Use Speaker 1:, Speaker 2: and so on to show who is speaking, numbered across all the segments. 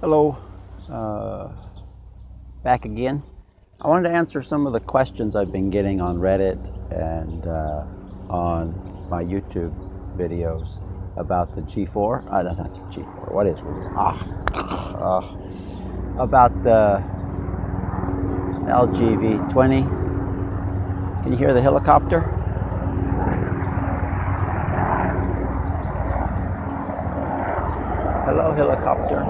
Speaker 1: Hello, uh, back again. I wanted to answer some of the questions I've been getting on Reddit and on my YouTube videos about the G4. That's not the G4. What is it? About the LG V20. Can you hear the helicopter? Hello, helicopter.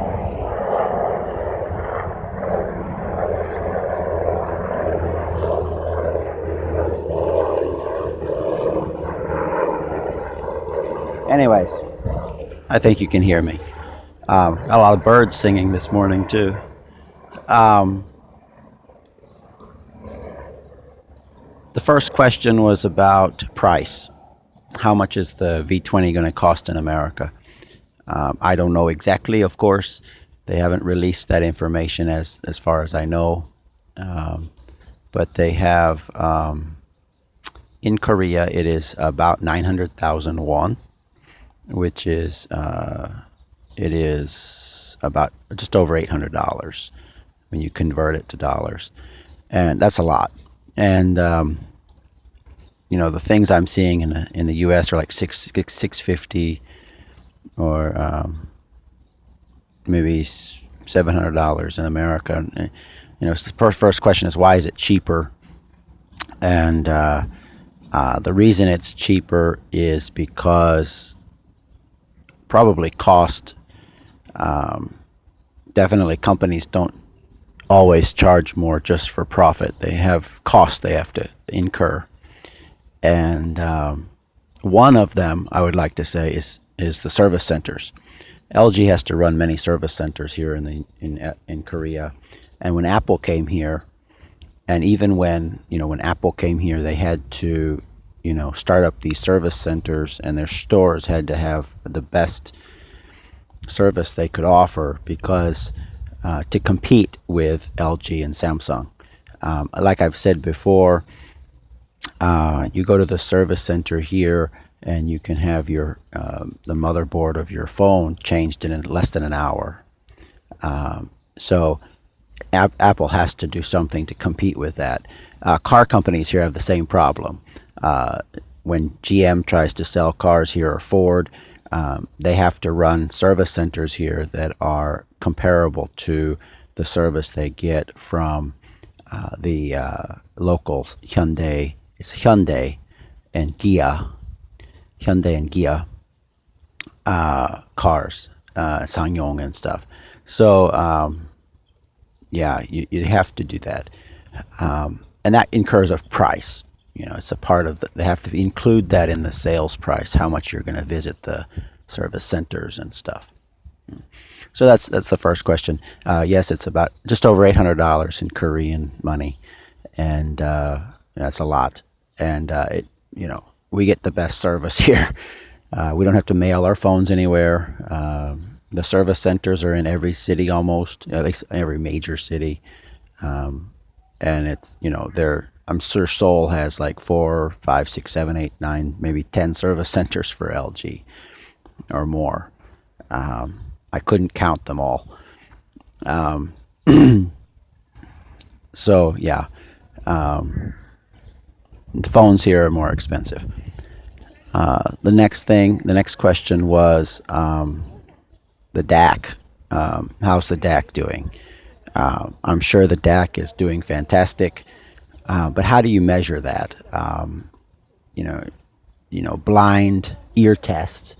Speaker 1: Anyways, I think you can hear me. A lot of birds singing this morning too. The first question was about price. How much is the V20 going to cost in America? I don't know exactly, of course. They haven't released that information as far as I know. But they have, in Korea, it is about 900,000 won, which is, it is about just over $800 when you convert it to dollars. And that's a lot. And, the things I'm seeing in the U.S. are like 650 or maybe $700 in America. And, the first question is, why is it cheaper? And the reason it's cheaper is because probably cost. Definitely companies don't always charge more just for profit. They have costs they have to incur. And one of them, I would like to say, is the service centers. LG has to run many service centers here in Korea. And when Apple came here, and even when Apple came here, they had to start up these service centers, and their stores had to have the best service they could offer because to compete with LG and Samsung. Like I've said before, you go to the service center here and you can have your the motherboard of your phone changed in less than an hour. So Apple has to do something to compete with that. Car companies here have the same problem. When GM tries to sell cars here, or Ford, they have to run service centers here that are comparable to the service they get from the local Hyundai. It's Hyundai and Kia cars, Sangyong and stuff. So you have to do that, and that incurs a price. It's a part of they have to include that in the sales price, how much you're going to visit the service centers and stuff. So that's the first question. Yes, it's about just over $800 in Korean money, and that's a lot. And we get the best service here. We don't have to mail our phones anywhere. The service centers are in every city almost, at least every major city, and it's I'm sure Seoul has like 4, 5, 6, 7, 8, 9, maybe 10 service centers for LG or more. I couldn't count them all. So yeah, the phones here are more expensive. The next question was the DAC. How's the DAC doing? I'm sure the DAC is doing fantastic. But how do you measure that? Blind ear tests.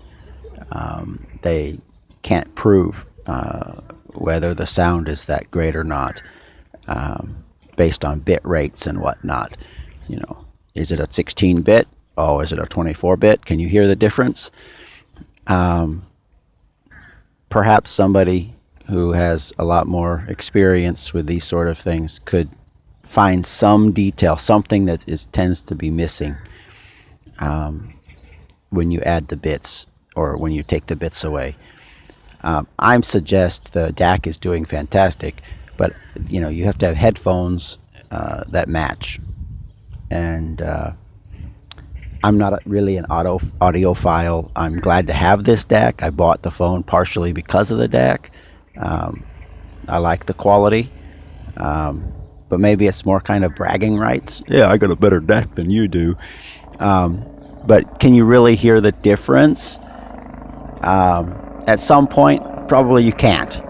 Speaker 1: They can't prove whether the sound is that great or not, based on bit rates and whatnot. Is it a 16-bit? Oh, is it a 24-bit? Can you hear the difference? Perhaps somebody who has a lot more experience with these sort of things could find some detail, something that tends to be missing when you add the bits or when you take the bits away. I suggest the DAC is doing fantastic, but you have to have headphones that match. And I'm not really an audiophile. I'm glad to have this DAC. I bought the phone partially because of the DAC. I like the quality, but maybe it's more kind of bragging rights. Yeah, I got a better DAC than you do. But can you really hear the difference? At some point, probably you can't.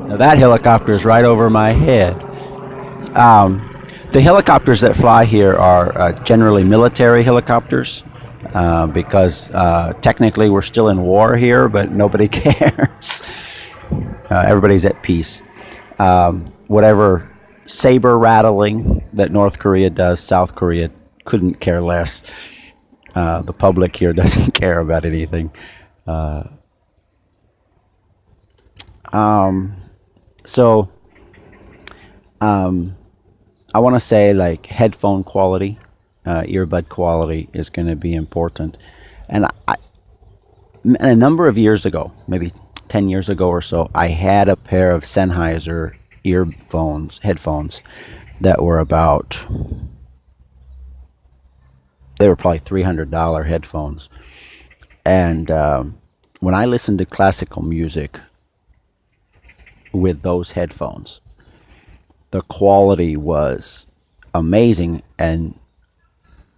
Speaker 1: Now that helicopter is right over my head. The helicopters that fly here are generally military helicopters because technically we're still in war here, but nobody cares. Everybody's at peace. Whatever saber rattling that North Korea does, South Korea couldn't care less. The public here doesn't care about anything. So I want to say like headphone quality, earbud quality is going to be important. And a number of years ago, maybe 10 years ago or so, I had a pair of Sennheiser headphones that were they were probably $300 headphones. And when I listened to classical music with those headphones, the quality was amazing. And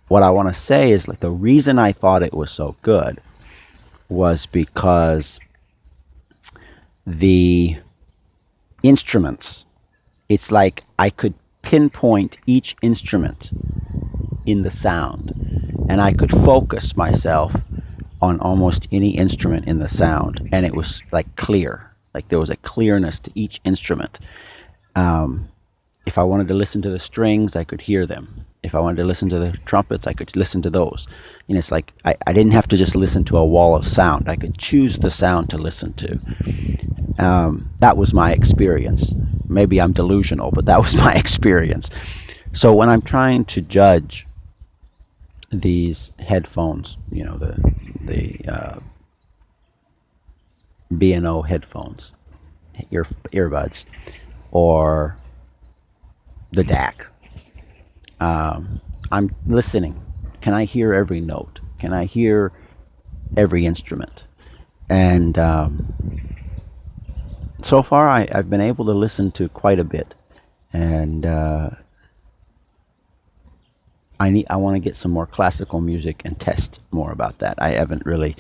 Speaker 1: what I want to say is, like, the reason I thought it was so good was because the instruments, it's like I could pinpoint each instrument in the sound, and I could focus myself on almost any instrument in the sound, and it was like clear, like there was a clearness to each instrument. If I wanted to listen to the strings, I could hear them. If I wanted to listen to the trumpets, I could listen to those. And it's like I didn't have to just listen to a wall of sound. I could choose the sound to listen to. That was my experience. Maybe I'm delusional, but that was my experience. So when I'm trying to judge these headphones, you know, the B&O headphones, earbuds, or the DAC, I'm listening. Can I hear every note? Can I hear every instrument? And so far, I've been able to listen to quite a bit, and I want to get some more classical music and test more about that. I haven't really.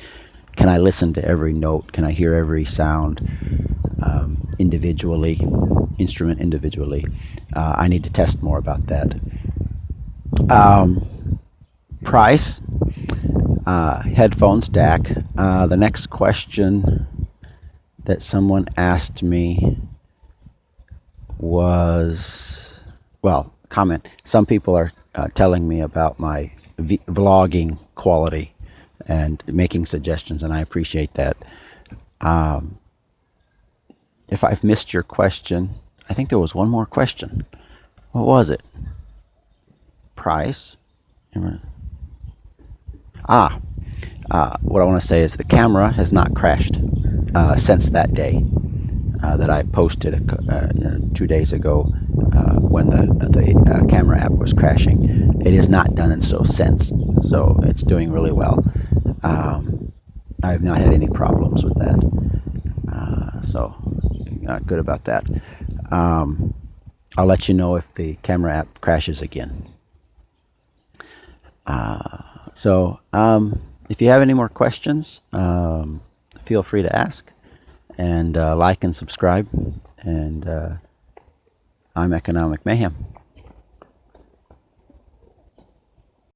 Speaker 1: Can I listen to every note? Can I hear every sound individually, instrument individually? I need to test more about that. Price, headphones, DAC. The next question that someone asked me was, well, comment. Some people are telling me about my vlogging quality and making suggestions, and I appreciate that. If I've missed your question, I think there was one more question. What was it? Price? What I want to say is the camera has not crashed since that day that I posted 2 days ago when the camera app was crashing. It has not done it since, so it's doing really well. I have not had any problems with that, so good about that. I'll let you know if the camera app crashes again. So if you have any more questions, feel free to ask, and like and subscribe. And I'm Economic Mayhem.